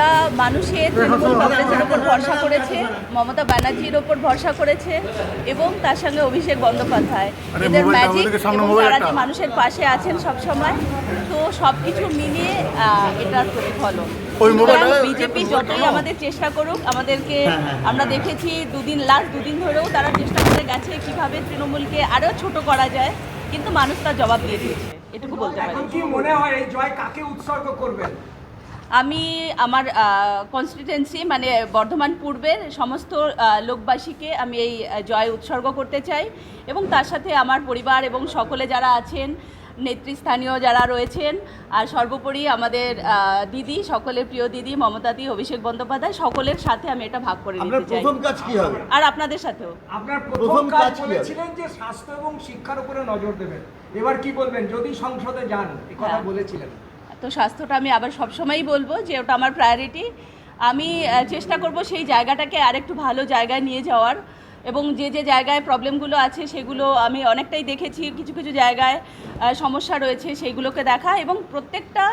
এটা মানুষের তৃণমূল কংগ্রেসের ওপর ভরসা করেছে, মমতা ব্যানার্জির ওপর ভরসা করেছে এবং তার সঙ্গে অভিষেক বন্দ্যোপাধ্যায়, এদের ম্যাজিক এবং তারা যে মানুষের পাশে আছেন সবসময়। তো সব কিছু মিলিয়ে এটার প্রতিফলন। বিজেপি যতই আমাদের চেষ্টা করুক, আমাদেরকে আমরা দেখেছি লাস্ট দুদিন ধরেও তারা চেষ্টা করে গেছে কিভাবে তৃণমূলকে আরও ছোট করা যায়, কিন্তু মানুষ তার জবাব দিয়ে দিয়েছে, এটুকু বলতে পারি। এখন কি মনে হয় এই জয় কাকে উৎসর্গ করবেন? আমি আমার কনস্টিটুয়েন্সি মানে বর্ধমান পূর্বের সমস্ত লোকবাসীকে আমি এই জয় উৎসর্গ করতে চাই এবং তার সাথে আমার পরিবার এবং সকলে যারা আছেন, নেতৃস্থানীয় যারা রয়েছেন, আর সর্বোপরি আমাদের দিদি, সকলের প্রিয় দিদি মমতাদি, অভিষেক বন্দ্যোপাধ্যায়, সকলের সাথে আমি এটা ভাগ করে নিতে চাই। প্রথম কাজ কি হবে? আর আপনাদের সাথেও। আপনার প্রথম কাজ বলেছিলেন যে স্বাস্থ্য এবং শিক্ষার উপরে নজর দেবেন, এবার কি বলবেন যদি সংসদে যান? এই কথা বলেছিলেন। তো স্বাস্থ্যটা আমি আবার সবসময়ই বলবো যে ওটা আমার প্রায়োরিটি। আমি চেষ্টা করব সেই জায়গাটাকে আরেকটু ভালো জায়গায় নিয়ে যাওয়ার, এবং যে যে জায়গায় প্রবলেমগুলো আছে সেগুলো আমি অনেকটাই দেখেছি, কিছু কিছু জায়গায় সমস্যা রয়েছে সেইগুলোকে দেখা, এবং প্রত্যেকটা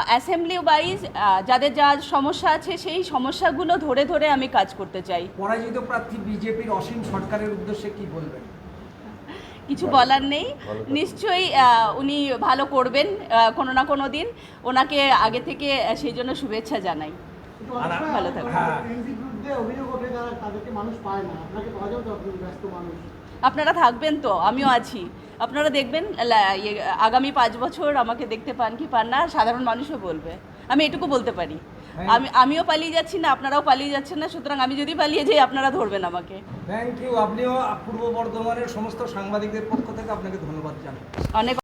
অ্যাসেম্বলি ওয়াইজ যাদের যা সমস্যা আছে সেই সমস্যাগুলো ধরে ধরে আমি কাজ করতে চাই। পরাজিত প্রার্থী বিজেপির অসীম সরকারের উদ্দেশ্যে কি বলবেন? কিছু বলার নেই, নিশ্চয়ই উনি ভালো করবেন কোনো না কোনো দিন, ওনাকে আগে থেকে সেই জন্য শুভেচ্ছা জানাই। ভালো থাকবেন। আপনারা থাকবেন তো, আমিও আছি, আপনারা দেখবেন আগামী 5 বছর আমাকে দেখতে পান কি পান না, সাধারণ মানুষও বলবে। আমি এটুকু বলতে পারি, আমিও পালিয়ে যাচ্ছি না, আপনারাও পালিয়ে যাচ্ছেন না, সুতরাং আমি যদি পালিয়ে যাই আপনারা ধরবেন আমাকে। Thank you. আপনিও পূর্ব বর্ধমানের সমস্ত সাংবাদিকদের পক্ষ থেকে আপনাকে ধন্যবাদ জানাই। অনেক